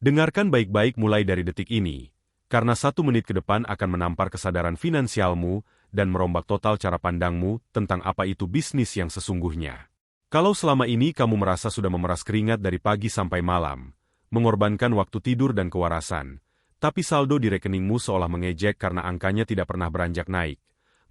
Dengarkan baik-baik mulai dari detik ini, karena 1 menit ke depan akan menampar kesadaran finansialmu dan merombak total cara pandangmu tentang apa itu bisnis yang sesungguhnya. Kalau selama ini kamu merasa sudah memeras keringat dari pagi sampai malam, mengorbankan waktu tidur dan kewarasan, tapi saldo di rekeningmu seolah mengejek karena angkanya tidak pernah beranjak naik,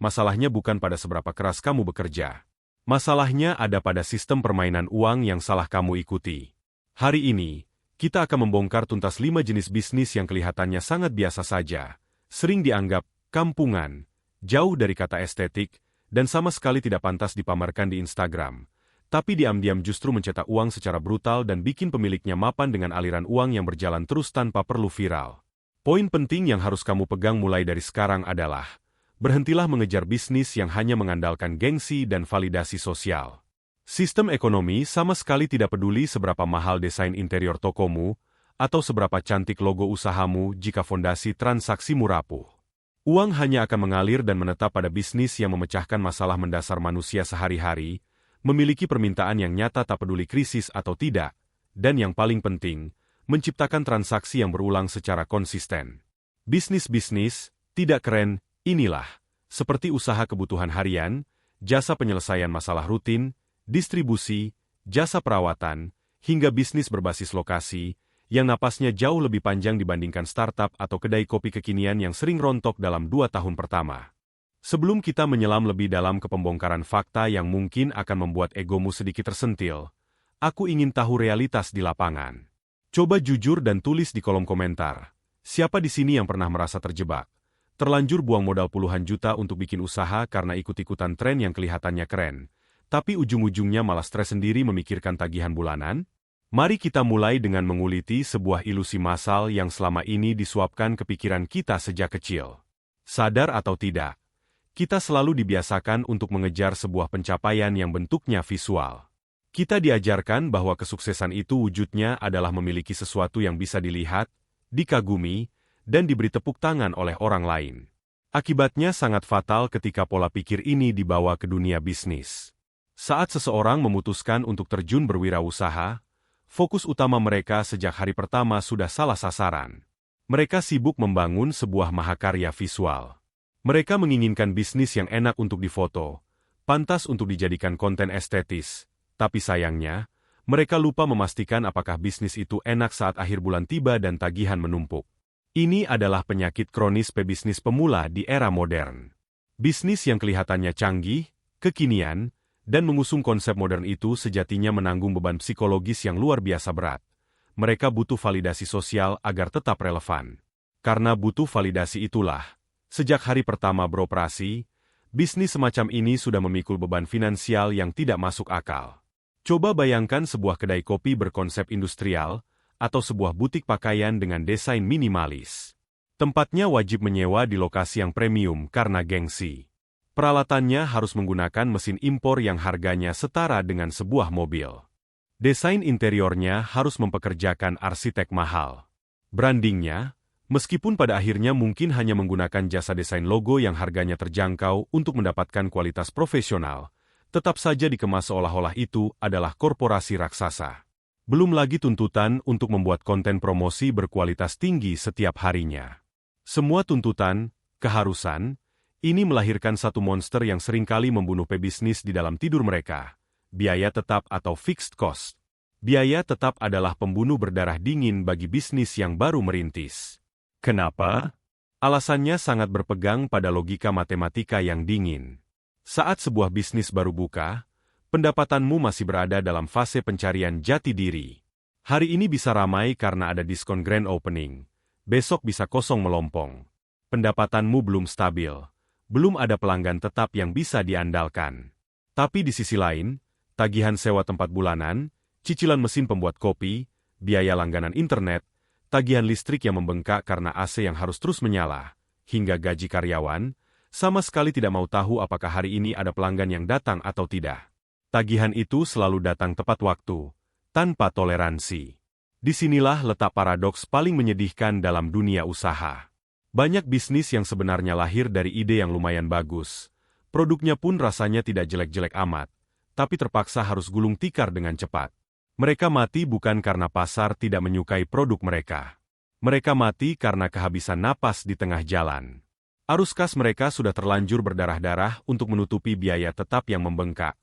masalahnya bukan pada seberapa keras kamu bekerja. Masalahnya ada pada sistem permainan uang yang salah kamu ikuti. Hari ini, kita akan membongkar tuntas 5 jenis bisnis yang kelihatannya sangat biasa saja, sering dianggap kampungan, jauh dari kata estetik, dan sama sekali tidak pantas dipamerkan di Instagram. Tapi diam-diam justru mencetak uang secara brutal dan bikin pemiliknya mapan dengan aliran uang yang berjalan terus tanpa perlu viral. Poin penting yang harus kamu pegang mulai dari sekarang adalah, berhentilah mengejar bisnis yang hanya mengandalkan gengsi dan validasi sosial. Sistem ekonomi sama sekali tidak peduli seberapa mahal desain interior tokomu atau seberapa cantik logo usahamu jika fondasi transaksimu rapuh. Uang hanya akan mengalir dan menetap pada bisnis yang memecahkan masalah mendasar manusia sehari-hari, memiliki permintaan yang nyata tak peduli krisis atau tidak, dan yang paling penting, menciptakan transaksi yang berulang secara konsisten. Bisnis-bisnis, tidak keren, inilah, seperti usaha kebutuhan harian, jasa penyelesaian masalah rutin, distribusi, jasa perawatan, hingga bisnis berbasis lokasi, yang napasnya jauh lebih panjang dibandingkan startup atau kedai kopi kekinian yang sering rontok dalam 2 tahun pertama. Sebelum kita menyelam lebih dalam ke pembongkaran fakta yang mungkin akan membuat egomu sedikit tersentil, aku ingin tahu realitas di lapangan. Coba jujur dan tulis di kolom komentar, siapa di sini yang pernah merasa terjebak, terlanjur buang modal puluhan juta untuk bikin usaha karena ikut-ikutan tren yang kelihatannya keren, tapi ujung-ujungnya malah stres sendiri memikirkan tagihan bulanan? Mari kita mulai dengan menguliti sebuah ilusi massal yang selama ini disuapkan ke pikiran kita sejak kecil. Sadar atau tidak, kita selalu dibiasakan untuk mengejar sebuah pencapaian yang bentuknya visual. Kita diajarkan bahwa kesuksesan itu wujudnya adalah memiliki sesuatu yang bisa dilihat, dikagumi, dan diberi tepuk tangan oleh orang lain. Akibatnya sangat fatal ketika pola pikir ini dibawa ke dunia bisnis. Saat seseorang memutuskan untuk terjun berwirausaha, fokus utama mereka sejak hari pertama sudah salah sasaran. Mereka sibuk membangun sebuah mahakarya visual. Mereka menginginkan bisnis yang enak untuk difoto, pantas untuk dijadikan konten estetis, tapi sayangnya, mereka lupa memastikan apakah bisnis itu enak saat akhir bulan tiba dan tagihan menumpuk. Ini adalah penyakit kronis pebisnis pemula di era modern. Bisnis yang kelihatannya canggih, kekinian, dan mengusung konsep modern itu sejatinya menanggung beban psikologis yang luar biasa berat. Mereka butuh validasi sosial agar tetap relevan. Karena butuh validasi itulah, sejak hari pertama beroperasi, bisnis semacam ini sudah memikul beban finansial yang tidak masuk akal. Coba bayangkan sebuah kedai kopi berkonsep industrial, atau sebuah butik pakaian dengan desain minimalis. Tempatnya wajib menyewa di lokasi yang premium karena gengsi. Peralatannya harus menggunakan mesin impor yang harganya setara dengan sebuah mobil. Desain interiornya harus mempekerjakan arsitek mahal. Brandingnya, meskipun pada akhirnya mungkin hanya menggunakan jasa desain logo yang harganya terjangkau untuk mendapatkan kualitas profesional, tetap saja dikemas seolah-olah itu adalah korporasi raksasa. Belum lagi tuntutan untuk membuat konten promosi berkualitas tinggi setiap harinya. Semua tuntutan, keharusan, ini melahirkan satu monster yang seringkali membunuh pebisnis di dalam tidur mereka. Biaya tetap atau fixed cost. Biaya tetap adalah pembunuh berdarah dingin bagi bisnis yang baru merintis. Kenapa? Alasannya sangat berpegang pada logika matematika yang dingin. Saat sebuah bisnis baru buka, pendapatanmu masih berada dalam fase pencarian jati diri. Hari ini bisa ramai karena ada diskon grand opening. Besok bisa kosong melompong. Pendapatanmu belum stabil. Belum ada pelanggan tetap yang bisa diandalkan. Tapi di sisi lain, tagihan sewa tempat bulanan, cicilan mesin pembuat kopi, biaya langganan internet, tagihan listrik yang membengkak karena AC yang harus terus menyala, hingga gaji karyawan, sama sekali tidak mau tahu apakah hari ini ada pelanggan yang datang atau tidak. Tagihan itu selalu datang tepat waktu, tanpa toleransi. Disinilah letak paradoks paling menyedihkan dalam dunia usaha. Banyak bisnis yang sebenarnya lahir dari ide yang lumayan bagus. Produknya pun rasanya tidak jelek-jelek amat, tapi terpaksa harus gulung tikar dengan cepat. Mereka mati bukan karena pasar tidak menyukai produk mereka. Mereka mati karena kehabisan napas di tengah jalan. Arus kas mereka sudah terlanjur berdarah-darah untuk menutupi biaya tetap yang membengkak,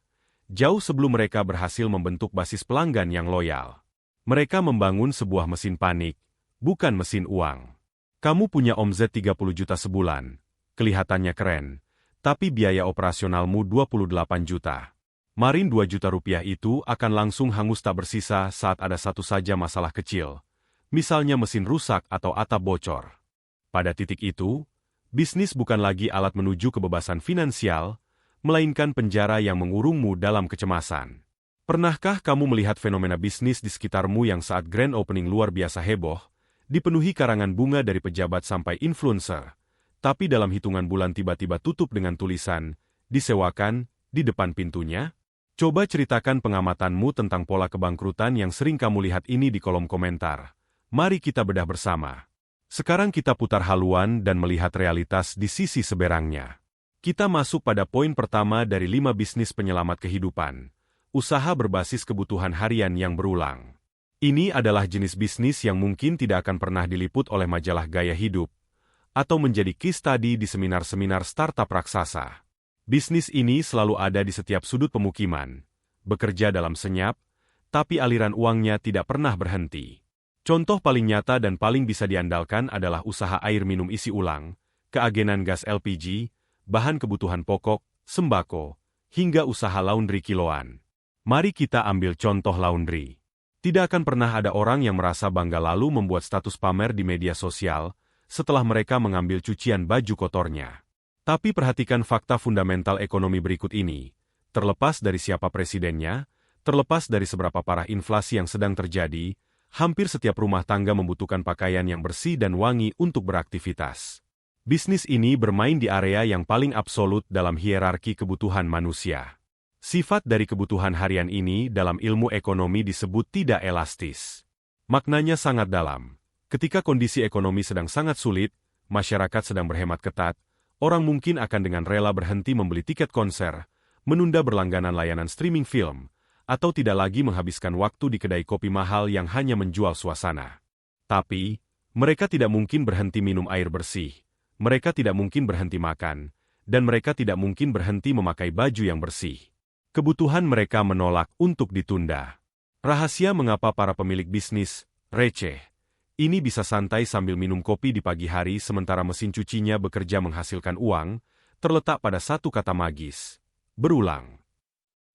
jauh sebelum mereka berhasil membentuk basis pelanggan yang loyal. Mereka membangun sebuah mesin panik, bukan mesin uang. Kamu punya omzet 30 juta sebulan, kelihatannya keren, tapi biaya operasionalmu 28 juta. Marin 2 juta rupiah itu akan langsung hangus tak bersisa saat ada satu saja masalah kecil, misalnya mesin rusak atau atap bocor. Pada titik itu, bisnis bukan lagi alat menuju kebebasan finansial, melainkan penjara yang mengurungmu dalam kecemasan. Pernahkah kamu melihat fenomena bisnis di sekitarmu yang saat grand opening luar biasa heboh, dipenuhi karangan bunga dari pejabat sampai influencer, tapi dalam hitungan bulan tiba-tiba tutup dengan tulisan, disewakan, di depan pintunya? Coba ceritakan pengamatanmu tentang pola kebangkrutan yang sering kamu lihat ini di kolom komentar. Mari kita bedah bersama. Sekarang kita putar haluan dan melihat realitas di sisi seberangnya. Kita masuk pada poin pertama dari 5 bisnis penyelamat kehidupan. Usaha berbasis kebutuhan harian yang berulang. Ini adalah jenis bisnis yang mungkin tidak akan pernah diliput oleh majalah gaya hidup, atau menjadi case study di seminar-seminar startup raksasa. Bisnis ini selalu ada di setiap sudut pemukiman, bekerja dalam senyap, tapi aliran uangnya tidak pernah berhenti. Contoh paling nyata dan paling bisa diandalkan adalah usaha air minum isi ulang, keagenan gas LPG, bahan kebutuhan pokok, sembako, hingga usaha laundry kiloan. Mari kita ambil contoh laundry. Tidak akan pernah ada orang yang merasa bangga lalu membuat status pamer di media sosial setelah mereka mengambil cucian baju kotornya. Tapi perhatikan fakta fundamental ekonomi berikut ini. Terlepas dari siapa presidennya, terlepas dari seberapa parah inflasi yang sedang terjadi, hampir setiap rumah tangga membutuhkan pakaian yang bersih dan wangi untuk beraktivitas. Bisnis ini bermain di area yang paling absolut dalam hierarki kebutuhan manusia. Sifat dari kebutuhan harian ini dalam ilmu ekonomi disebut tidak elastis. Maknanya sangat dalam. Ketika kondisi ekonomi sedang sangat sulit, masyarakat sedang berhemat ketat, orang mungkin akan dengan rela berhenti membeli tiket konser, menunda berlangganan layanan streaming film, atau tidak lagi menghabiskan waktu di kedai kopi mahal yang hanya menjual suasana. Tapi, mereka tidak mungkin berhenti minum air bersih, mereka tidak mungkin berhenti makan, dan mereka tidak mungkin berhenti memakai baju yang bersih. Kebutuhan mereka menolak untuk ditunda. Rahasia mengapa para pemilik bisnis receh ini bisa santai sambil minum kopi di pagi hari sementara mesin cucinya bekerja menghasilkan uang, terletak pada satu kata magis: berulang.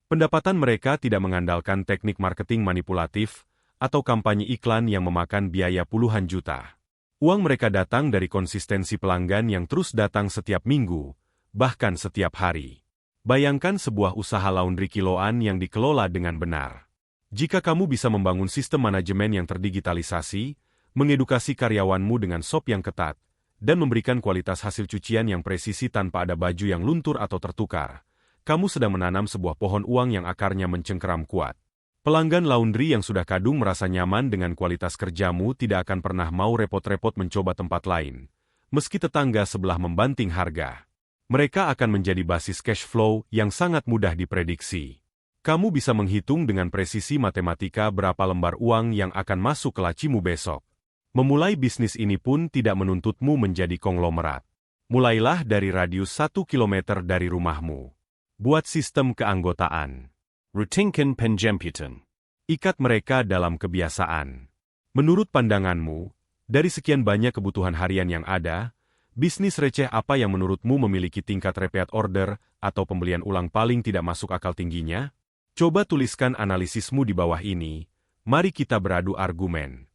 Pendapatan mereka tidak mengandalkan teknik marketing manipulatif atau kampanye iklan yang memakan biaya puluhan juta. Uang mereka datang dari konsistensi pelanggan yang terus datang setiap minggu, bahkan setiap hari. Bayangkan sebuah usaha laundry kiloan yang dikelola dengan benar. Jika kamu bisa membangun sistem manajemen yang terdigitalisasi, mengedukasi karyawanmu dengan sop yang ketat, dan memberikan kualitas hasil cucian yang presisi tanpa ada baju yang luntur atau tertukar, kamu sedang menanam sebuah pohon uang yang akarnya mencengkeram kuat. Pelanggan laundry yang sudah kadung merasa nyaman dengan kualitas kerjamu tidak akan pernah mau repot-repot mencoba tempat lain, meski tetangga sebelah membanting harga. Mereka akan menjadi basis cash flow yang sangat mudah diprediksi. Kamu bisa menghitung dengan presisi matematika berapa lembar uang yang akan masuk ke lacimu besok. Memulai bisnis ini pun tidak menuntutmu menjadi konglomerat. Mulailah dari radius 1 km dari rumahmu. Buat sistem keanggotaan. Rutinkan penjemputan. Ikat mereka dalam kebiasaan. Menurut pandanganmu, dari sekian banyak kebutuhan harian yang ada, bisnis receh apa yang menurutmu memiliki tingkat repeat order atau pembelian ulang paling tidak masuk akal tingginya? Coba tuliskan analisismu di bawah ini. Mari kita beradu argumen.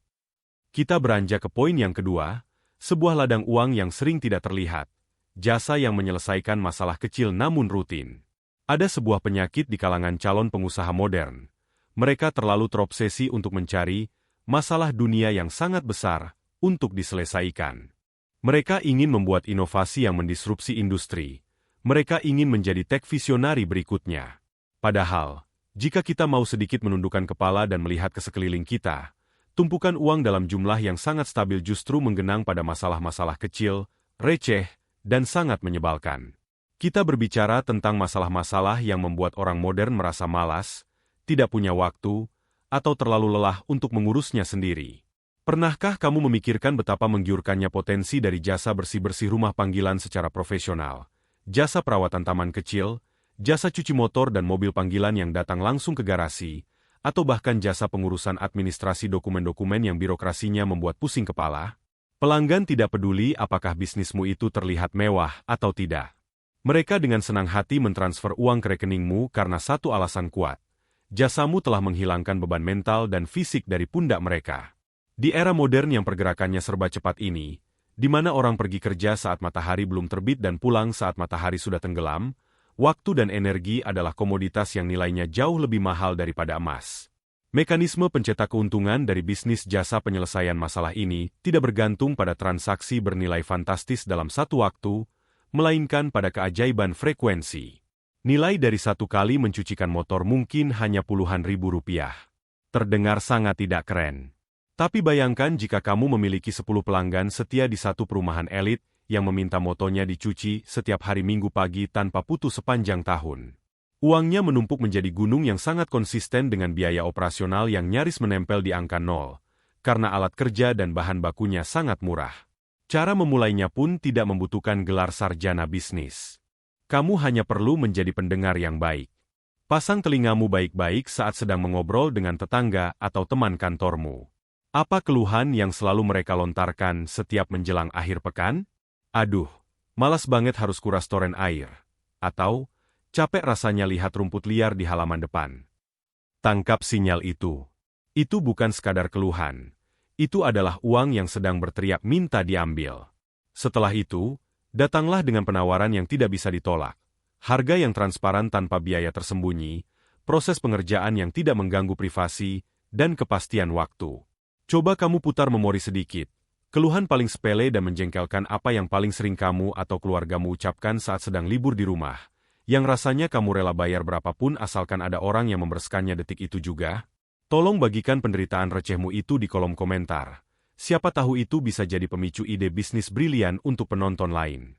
Kita beranjak ke poin yang kedua, sebuah ladang uang yang sering tidak terlihat, jasa yang menyelesaikan masalah kecil namun rutin. Ada sebuah penyakit di kalangan calon pengusaha modern. Mereka terlalu terobsesi untuk mencari masalah dunia yang sangat besar untuk diselesaikan. Mereka ingin membuat inovasi yang mendisrupsi industri. Mereka ingin menjadi tech visionari berikutnya. Padahal, jika kita mau sedikit menundukkan kepala dan melihat ke sekeliling kita, tumpukan uang dalam jumlah yang sangat stabil justru menggenang pada masalah-masalah kecil, receh, dan sangat menyebalkan. Kita berbicara tentang masalah-masalah yang membuat orang modern merasa malas, tidak punya waktu, atau terlalu lelah untuk mengurusnya sendiri. Pernahkah kamu memikirkan betapa menggiurkannya potensi dari jasa bersih-bersih rumah panggilan secara profesional, jasa perawatan taman kecil, jasa cuci motor dan mobil panggilan yang datang langsung ke garasi, atau bahkan jasa pengurusan administrasi dokumen-dokumen yang birokrasinya membuat pusing kepala? Pelanggan tidak peduli apakah bisnismu itu terlihat mewah atau tidak. Mereka dengan senang hati mentransfer uang ke rekeningmu karena satu alasan kuat. Jasamu telah menghilangkan beban mental dan fisik dari pundak mereka. Di era modern yang pergerakannya serba cepat ini, di mana orang pergi kerja saat matahari belum terbit dan pulang saat matahari sudah tenggelam, waktu dan energi adalah komoditas yang nilainya jauh lebih mahal daripada emas. Mekanisme pencetak keuntungan dari bisnis jasa penyelesaian masalah ini tidak bergantung pada transaksi bernilai fantastis dalam satu waktu, melainkan pada keajaiban frekuensi. Nilai dari satu kali mencucikan motor mungkin hanya puluhan ribu rupiah. Terdengar sangat tidak keren. Tapi bayangkan jika kamu memiliki 10 pelanggan setia di satu perumahan elit yang meminta motornya dicuci setiap hari Minggu pagi tanpa putus sepanjang tahun. Uangnya menumpuk menjadi gunung yang sangat konsisten dengan biaya operasional yang nyaris menempel di angka 0, karena alat kerja dan bahan bakunya sangat murah. Cara memulainya pun tidak membutuhkan gelar sarjana bisnis. Kamu hanya perlu menjadi pendengar yang baik. Pasang telingamu baik-baik saat sedang mengobrol dengan tetangga atau teman kantormu. Apa keluhan yang selalu mereka lontarkan setiap menjelang akhir pekan? Aduh, malas banget harus kuras toren air. Atau, capek rasanya lihat rumput liar di halaman depan. Tangkap sinyal itu. Itu bukan sekadar keluhan. Itu adalah uang yang sedang berteriak minta diambil. Setelah itu, datanglah dengan penawaran yang tidak bisa ditolak. Harga yang transparan tanpa biaya tersembunyi, proses pengerjaan yang tidak mengganggu privasi, dan kepastian waktu. Coba kamu putar memori sedikit. Keluhan paling sepele dan menjengkelkan apa yang paling sering kamu atau keluargamu ucapkan saat sedang libur di rumah, yang rasanya kamu rela bayar berapapun asalkan ada orang yang membereskannya detik itu juga? Tolong bagikan penderitaan recehmu itu di kolom komentar. Siapa tahu itu bisa jadi pemicu ide bisnis brilian untuk penonton lain.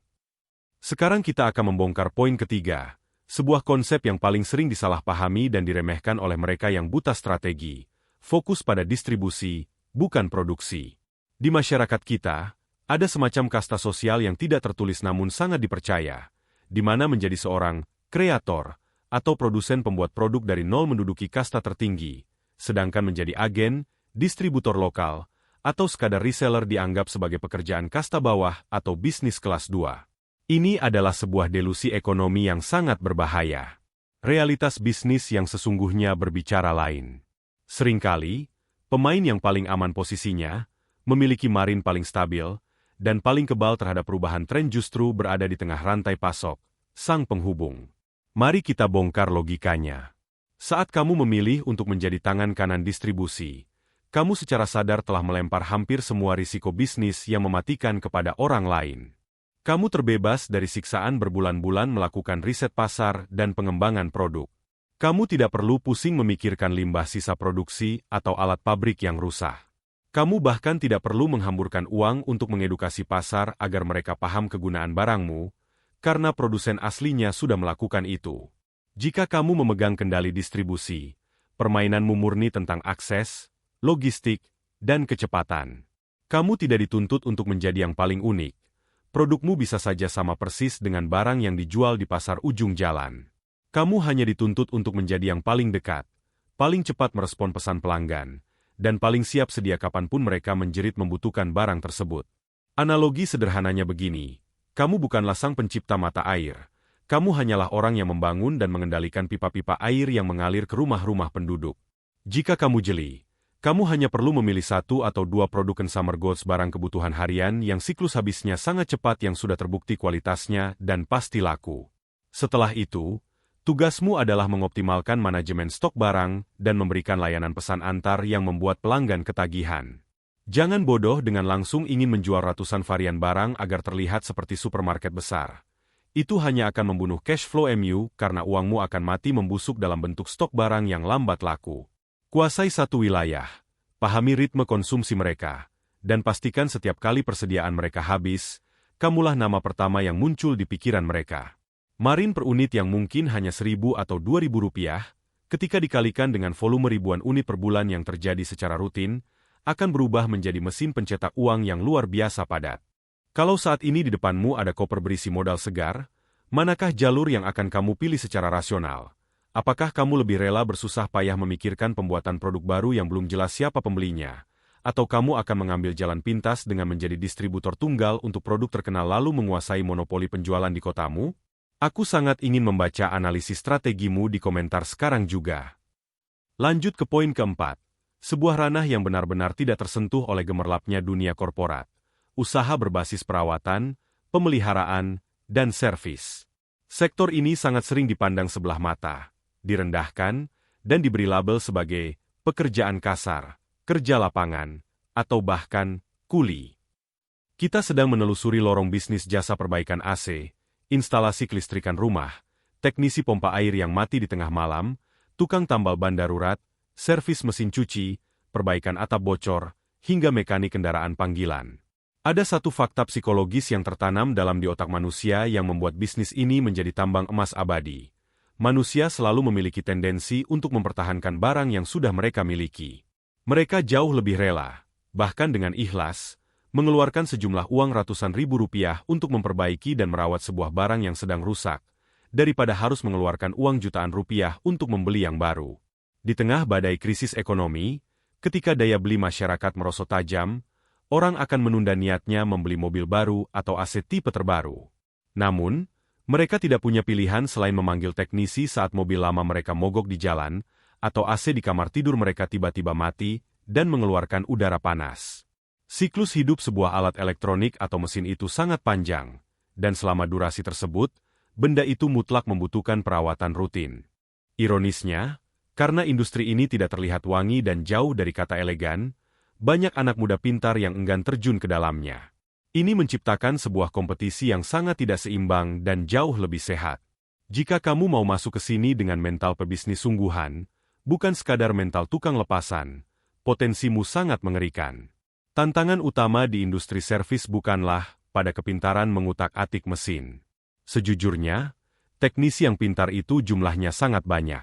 Sekarang kita akan membongkar poin ketiga, sebuah konsep yang paling sering disalahpahami dan diremehkan oleh mereka yang buta strategi, fokus pada distribusi, bukan produksi. Di masyarakat kita, ada semacam kasta sosial yang tidak tertulis namun sangat dipercaya, di mana menjadi seorang kreator atau produsen pembuat produk dari nol menduduki kasta tertinggi, sedangkan menjadi agen, distributor lokal, atau sekadar reseller dianggap sebagai pekerjaan kasta bawah atau bisnis kelas 2. Ini adalah sebuah delusi ekonomi yang sangat berbahaya. Realitas bisnis yang sesungguhnya berbicara lain. Seringkali, pemain yang paling aman posisinya, memiliki margin paling stabil, dan paling kebal terhadap perubahan tren justru berada di tengah rantai pasok, sang penghubung. Mari kita bongkar logikanya. Saat kamu memilih untuk menjadi tangan kanan distribusi, kamu secara sadar telah melempar hampir semua risiko bisnis yang mematikan kepada orang lain. Kamu terbebas dari siksaan berbulan-bulan melakukan riset pasar dan pengembangan produk. Kamu tidak perlu pusing memikirkan limbah sisa produksi atau alat pabrik yang rusak. Kamu bahkan tidak perlu menghamburkan uang untuk mengedukasi pasar agar mereka paham kegunaan barangmu, karena produsen aslinya sudah melakukan itu. Jika kamu memegang kendali distribusi, permainanmu murni tentang akses, logistik, dan kecepatan. Kamu tidak dituntut untuk menjadi yang paling unik. Produkmu bisa saja sama persis dengan barang yang dijual di pasar ujung jalan. Kamu hanya dituntut untuk menjadi yang paling dekat, paling cepat merespon pesan pelanggan, dan paling siap sedia kapanpun mereka menjerit membutuhkan barang tersebut. Analogi sederhananya begini, kamu bukanlah sang pencipta mata air, kamu hanyalah orang yang membangun dan mengendalikan pipa-pipa air yang mengalir ke rumah-rumah penduduk. Jika kamu jeli, kamu hanya perlu memilih 1 atau 2 produk consumer goods barang kebutuhan harian yang siklus habisnya sangat cepat yang sudah terbukti kualitasnya dan pasti laku. Setelah itu, tugasmu adalah mengoptimalkan manajemen stok barang dan memberikan layanan pesan antar yang membuat pelanggan ketagihan. Jangan bodoh dengan langsung ingin menjual ratusan varian barang agar terlihat seperti supermarket besar. Itu hanya akan membunuh cash flow MU karena uangmu akan mati membusuk dalam bentuk stok barang yang lambat laku. Kuasai satu wilayah, pahami ritme konsumsi mereka, dan pastikan setiap kali persediaan mereka habis, kamulah nama pertama yang muncul di pikiran mereka. Margin per unit yang mungkin hanya 1.000 atau 2.000 rupiah, ketika dikalikan dengan volume ribuan unit per bulan yang terjadi secara rutin, akan berubah menjadi mesin pencetak uang yang luar biasa padat. Kalau saat ini di depanmu ada koper berisi modal segar, manakah jalur yang akan kamu pilih secara rasional? Apakah kamu lebih rela bersusah payah memikirkan pembuatan produk baru yang belum jelas siapa pembelinya? Atau kamu akan mengambil jalan pintas dengan menjadi distributor tunggal untuk produk terkenal lalu menguasai monopoli penjualan di kotamu? Aku sangat ingin membaca analisis strategimu di komentar sekarang juga. Lanjut ke poin keempat. Sebuah ranah yang benar-benar tidak tersentuh oleh gemerlapnya dunia korporat. Usaha berbasis perawatan, pemeliharaan, dan servis. Sektor ini sangat sering dipandang sebelah mata, direndahkan, dan diberi label sebagai pekerjaan kasar, kerja lapangan, atau bahkan kuli. Kita sedang menelusuri lorong bisnis jasa perbaikan AC, instalasi kelistrikan rumah, teknisi pompa air yang mati di tengah malam, tukang tambal ban darurat, servis mesin cuci, perbaikan atap bocor, hingga mekanik kendaraan panggilan. Ada satu fakta psikologis yang tertanam dalam di otak manusia yang membuat bisnis ini menjadi tambang emas abadi. Manusia selalu memiliki tendensi untuk mempertahankan barang yang sudah mereka miliki. Mereka jauh lebih rela, bahkan dengan ikhlas, mengeluarkan sejumlah uang ratusan ribu rupiah untuk memperbaiki dan merawat sebuah barang yang sedang rusak, daripada harus mengeluarkan uang jutaan rupiah untuk membeli yang baru. Di tengah badai krisis ekonomi, ketika daya beli masyarakat merosot tajam, orang akan menunda niatnya membeli mobil baru atau AC tipe terbaru. Namun, mereka tidak punya pilihan selain memanggil teknisi saat mobil lama mereka mogok di jalan, atau AC di kamar tidur mereka tiba-tiba mati, dan mengeluarkan udara panas. Siklus hidup sebuah alat elektronik atau mesin itu sangat panjang, dan selama durasi tersebut, benda itu mutlak membutuhkan perawatan rutin. Ironisnya, karena industri ini tidak terlihat wangi dan jauh dari kata elegan, banyak anak muda pintar yang enggan terjun ke dalamnya. Ini menciptakan sebuah kompetisi yang sangat tidak seimbang dan jauh lebih sehat. Jika kamu mau masuk ke sini dengan mental pebisnis sungguhan, bukan sekadar mental tukang lepasan, potensimu sangat mengerikan. Tantangan utama di industri servis bukanlah pada kepintaran mengutak-atik mesin. Sejujurnya, teknisi yang pintar itu jumlahnya sangat banyak.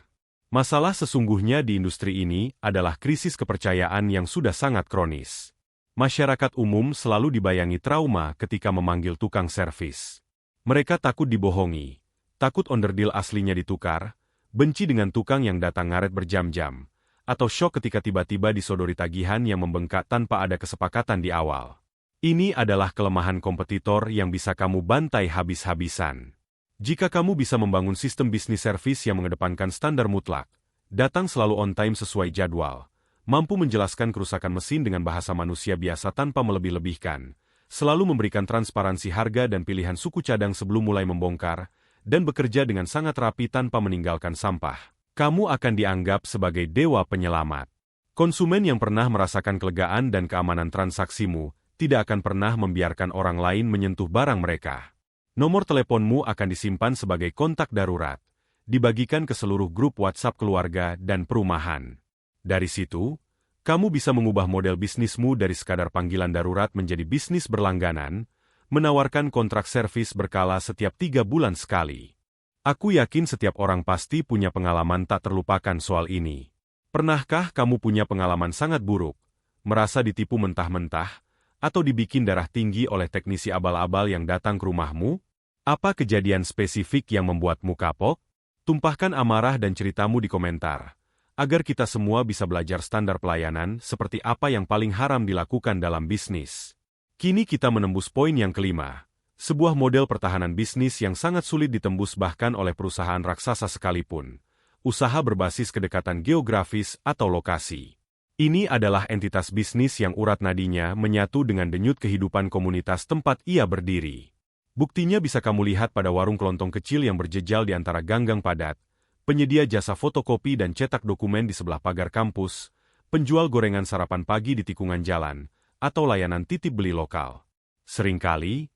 Masalah sesungguhnya di industri ini adalah krisis kepercayaan yang sudah sangat kronis. Masyarakat umum selalu dibayangi trauma ketika memanggil tukang servis. Mereka takut dibohongi, takut onderdil aslinya ditukar, benci dengan tukang yang datang ngaret berjam-jam, atau syok ketika tiba-tiba disodori tagihan yang membengkak tanpa ada kesepakatan di awal. Ini adalah kelemahan kompetitor yang bisa kamu bantai habis-habisan. Jika kamu bisa membangun sistem bisnis servis yang mengedepankan standar mutlak, datang selalu on time sesuai jadwal, mampu menjelaskan kerusakan mesin dengan bahasa manusia biasa tanpa melebih-lebihkan, selalu memberikan transparansi harga dan pilihan suku cadang sebelum mulai membongkar, dan bekerja dengan sangat rapi tanpa meninggalkan sampah, kamu akan dianggap sebagai dewa penyelamat. Konsumen yang pernah merasakan kelegaan dan keamanan transaksimu tidak akan pernah membiarkan orang lain menyentuh barang mereka. Nomor teleponmu akan disimpan sebagai kontak darurat, dibagikan ke seluruh grup WhatsApp keluarga dan perumahan. Dari situ, kamu bisa mengubah model bisnismu dari sekadar panggilan darurat menjadi bisnis berlangganan, menawarkan kontrak servis berkala setiap 3 bulan sekali. Aku yakin setiap orang pasti punya pengalaman tak terlupakan soal ini. Pernahkah kamu punya pengalaman sangat buruk, merasa ditipu mentah-mentah, atau dibikin darah tinggi oleh teknisi abal-abal yang datang ke rumahmu? Apa kejadian spesifik yang membuatmu kapok? Tumpahkan amarah dan ceritamu di komentar, agar kita semua bisa belajar standar pelayanan seperti apa yang paling haram dilakukan dalam bisnis. Kini kita menembus poin yang kelima, sebuah model pertahanan bisnis yang sangat sulit ditembus bahkan oleh perusahaan raksasa sekalipun, usaha berbasis kedekatan geografis atau lokasi. Ini adalah entitas bisnis yang urat nadinya menyatu dengan denyut kehidupan komunitas tempat ia berdiri. Buktinya bisa kamu lihat pada warung kelontong kecil yang berjejal di antara ganggang padat, penyedia jasa fotokopi dan cetak dokumen di sebelah pagar kampus, penjual gorengan sarapan pagi di tikungan jalan, atau layanan titip beli lokal. Seringkali,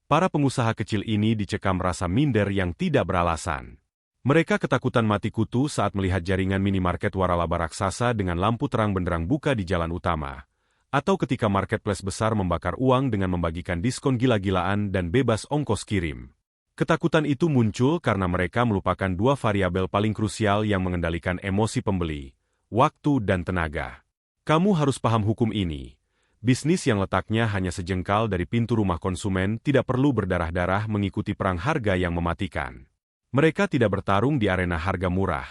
para pengusaha kecil ini dicekam rasa minder yang tidak beralasan. Mereka ketakutan mati kutu saat melihat jaringan minimarket waralaba raksasa dengan lampu terang benderang buka di jalan utama, atau ketika marketplace besar membakar uang dengan membagikan diskon gila-gilaan dan bebas ongkos kirim. Ketakutan itu muncul karena mereka melupakan dua variabel paling krusial yang mengendalikan emosi pembeli, waktu dan tenaga. Kamu harus paham hukum ini. Bisnis yang letaknya hanya sejengkal dari pintu rumah konsumen tidak perlu berdarah-darah mengikuti perang harga yang mematikan. Mereka tidak bertarung di arena harga murah.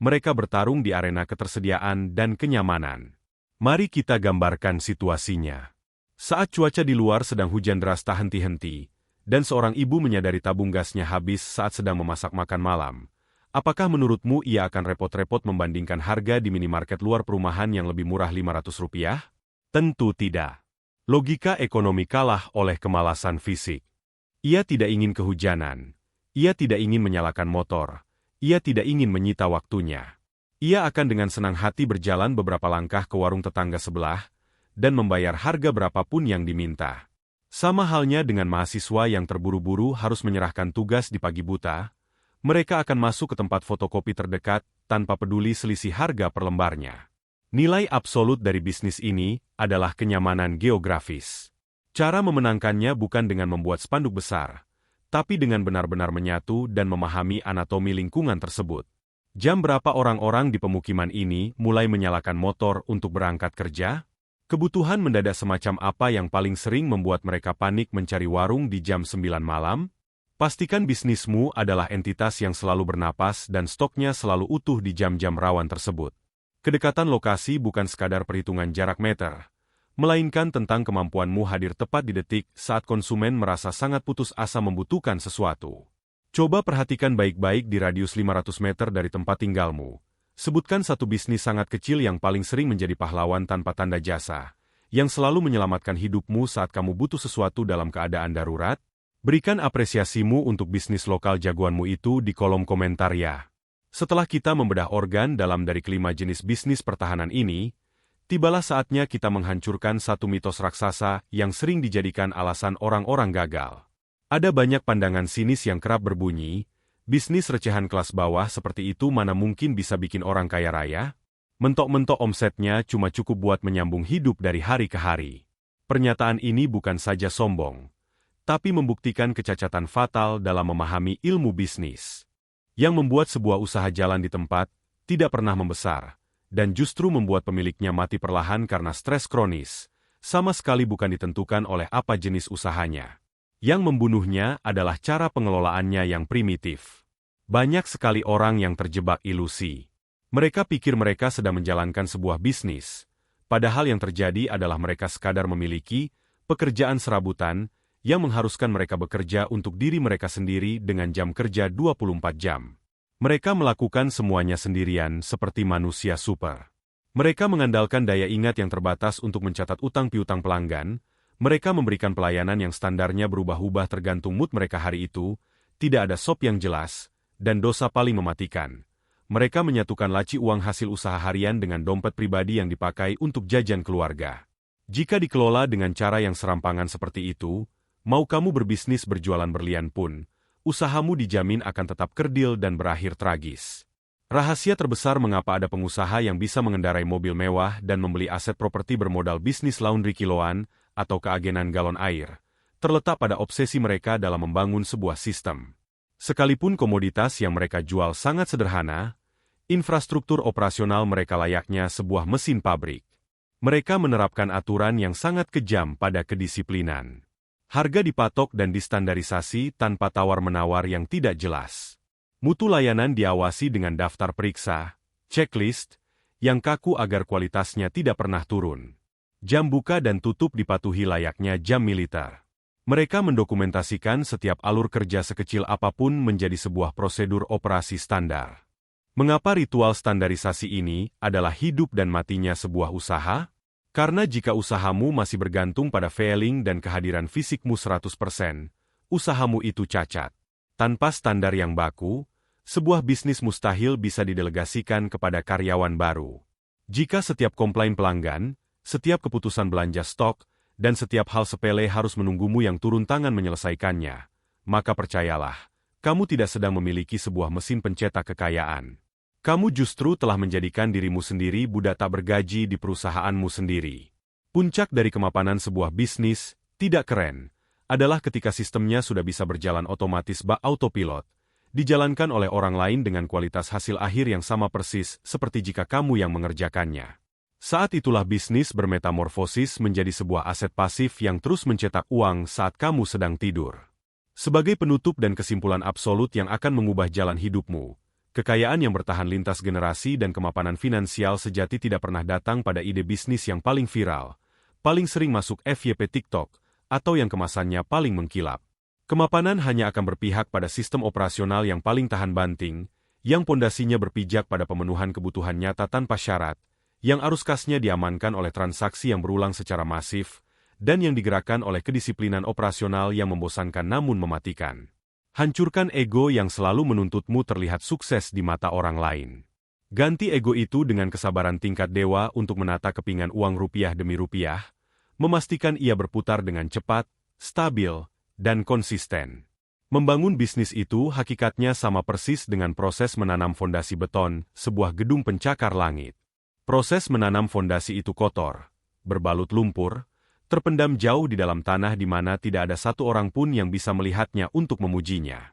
Mereka bertarung di arena ketersediaan dan kenyamanan. Mari kita gambarkan situasinya. Saat cuaca di luar sedang hujan deras tak henti-henti, dan seorang ibu menyadari tabung gasnya habis saat sedang memasak makan malam, apakah menurutmu ia akan repot-repot membandingkan harga di minimarket luar perumahan yang lebih murah Rp500? Tentu tidak. Logika ekonomi kalah oleh kemalasan fisik. Ia tidak ingin kehujanan. Ia tidak ingin menyalakan motor. Ia tidak ingin menyita waktunya. Ia akan dengan senang hati berjalan beberapa langkah ke warung tetangga sebelah dan membayar harga berapapun yang diminta. Sama halnya dengan mahasiswa yang terburu-buru harus menyerahkan tugas di pagi buta, mereka akan masuk ke tempat fotokopi terdekat tanpa peduli selisih harga per lembarnya. Nilai absolut dari bisnis ini adalah kenyamanan geografis. Cara memenangkannya bukan dengan membuat spanduk besar, tapi dengan benar-benar menyatu dan memahami anatomi lingkungan tersebut. Jam berapa orang-orang di pemukiman ini mulai menyalakan motor untuk berangkat kerja? Kebutuhan mendadak semacam apa yang paling sering membuat mereka panik mencari warung di jam 9 malam? Pastikan bisnismu adalah entitas yang selalu bernapas dan stoknya selalu utuh di jam-jam rawan tersebut. Kedekatan lokasi bukan sekadar perhitungan jarak meter, melainkan tentang kemampuanmu hadir tepat di detik saat konsumen merasa sangat putus asa membutuhkan sesuatu. Coba perhatikan baik-baik di radius 500 meter dari tempat tinggalmu. Sebutkan satu bisnis sangat kecil yang paling sering menjadi pahlawan tanpa tanda jasa, yang selalu menyelamatkan hidupmu saat kamu butuh sesuatu dalam keadaan darurat. Berikan apresiasimu untuk bisnis lokal jagoanmu itu di kolom komentar ya. Setelah kita membedah organ dalam dari kelima jenis bisnis pertahanan ini, tibalah saatnya kita menghancurkan satu mitos raksasa yang sering dijadikan alasan orang-orang gagal. Ada banyak pandangan sinis yang kerap berbunyi, bisnis recehan kelas bawah seperti itu mana mungkin bisa bikin orang kaya raya? Mentok-mentok omsetnya cuma cukup buat menyambung hidup dari hari ke hari. Pernyataan ini bukan saja sombong, tapi membuktikan kecacatan fatal dalam memahami ilmu bisnis. Yang membuat sebuah usaha jalan di tempat, tidak pernah membesar, dan justru membuat pemiliknya mati perlahan karena stres kronis, sama sekali bukan ditentukan oleh apa jenis usahanya. Yang membunuhnya adalah cara pengelolaannya yang primitif. Banyak sekali orang yang terjebak ilusi. Mereka pikir mereka sedang menjalankan sebuah bisnis, padahal yang terjadi adalah mereka sekadar memiliki pekerjaan serabutan, yang mengharuskan mereka bekerja untuk diri mereka sendiri dengan jam kerja 24 jam. Mereka melakukan semuanya sendirian seperti manusia super. Mereka mengandalkan daya ingat yang terbatas untuk mencatat utang piutang pelanggan, mereka memberikan pelayanan yang standarnya berubah-ubah tergantung mood mereka hari itu, tidak ada sop yang jelas, dan dosa paling mematikan. Mereka menyatukan laci uang hasil usaha harian dengan dompet pribadi yang dipakai untuk jajan keluarga. Jika dikelola dengan cara yang serampangan seperti itu, mau kamu berbisnis berjualan berlian pun, usahamu dijamin akan tetap kerdil dan berakhir tragis. Rahasia terbesar mengapa ada pengusaha yang bisa mengendarai mobil mewah dan membeli aset properti bermodal bisnis laundry kiloan atau keagenan galon air, terletak pada obsesi mereka dalam membangun sebuah sistem. Sekalipun komoditas yang mereka jual sangat sederhana, infrastruktur operasional mereka layaknya sebuah mesin pabrik. Mereka menerapkan aturan yang sangat kejam pada kedisiplinan. Harga dipatok dan distandarisasi tanpa tawar-menawar yang tidak jelas. Mutu layanan diawasi dengan daftar periksa, checklist, yang kaku agar kualitasnya tidak pernah turun. Jam buka dan tutup dipatuhi layaknya jam militer. Mereka mendokumentasikan setiap alur kerja sekecil apapun menjadi sebuah prosedur operasi standar. Mengapa ritual standarisasi ini adalah hidup dan matinya sebuah usaha? Karena jika usahamu masih bergantung pada failing dan kehadiran fisikmu 100%, usahamu itu cacat. Tanpa standar yang baku, sebuah bisnis mustahil bisa didelegasikan kepada karyawan baru. Jika setiap komplain pelanggan, setiap keputusan belanja stok, dan setiap hal sepele harus menunggumu yang turun tangan menyelesaikannya, maka percayalah, kamu tidak sedang memiliki sebuah mesin pencetak kekayaan. Kamu justru telah menjadikan dirimu sendiri budak tak bergaji di perusahaanmu sendiri. Puncak dari kemapanan sebuah bisnis tidak keren, adalah ketika sistemnya sudah bisa berjalan otomatis bak autopilot, dijalankan oleh orang lain dengan kualitas hasil akhir yang sama persis seperti jika kamu yang mengerjakannya. Saat itulah bisnis bermetamorfosis menjadi sebuah aset pasif yang terus mencetak uang saat kamu sedang tidur. Sebagai penutup dan kesimpulan absolut yang akan mengubah jalan hidupmu, kekayaan yang bertahan lintas generasi dan kemapanan finansial sejati tidak pernah datang pada ide bisnis yang paling viral, paling sering masuk FYP TikTok, atau yang kemasannya paling mengkilap. Kemapanan hanya akan berpihak pada sistem operasional yang paling tahan banting, yang pondasinya berpijak pada pemenuhan kebutuhan nyata tanpa syarat, yang arus kasnya diamankan oleh transaksi yang berulang secara masif, dan yang digerakkan oleh kedisiplinan operasional yang membosankan namun mematikan. Hancurkan ego yang selalu menuntutmu terlihat sukses di mata orang lain. Ganti ego itu dengan kesabaran tingkat dewa untuk menata kepingan uang rupiah demi rupiah, memastikan ia berputar dengan cepat, stabil, dan konsisten. Membangun bisnis itu hakikatnya sama persis dengan proses menanam fondasi beton sebuah gedung pencakar langit. Proses menanam fondasi itu kotor, berbalut lumpur, terpendam jauh di dalam tanah di mana tidak ada satu orang pun yang bisa melihatnya untuk memujinya.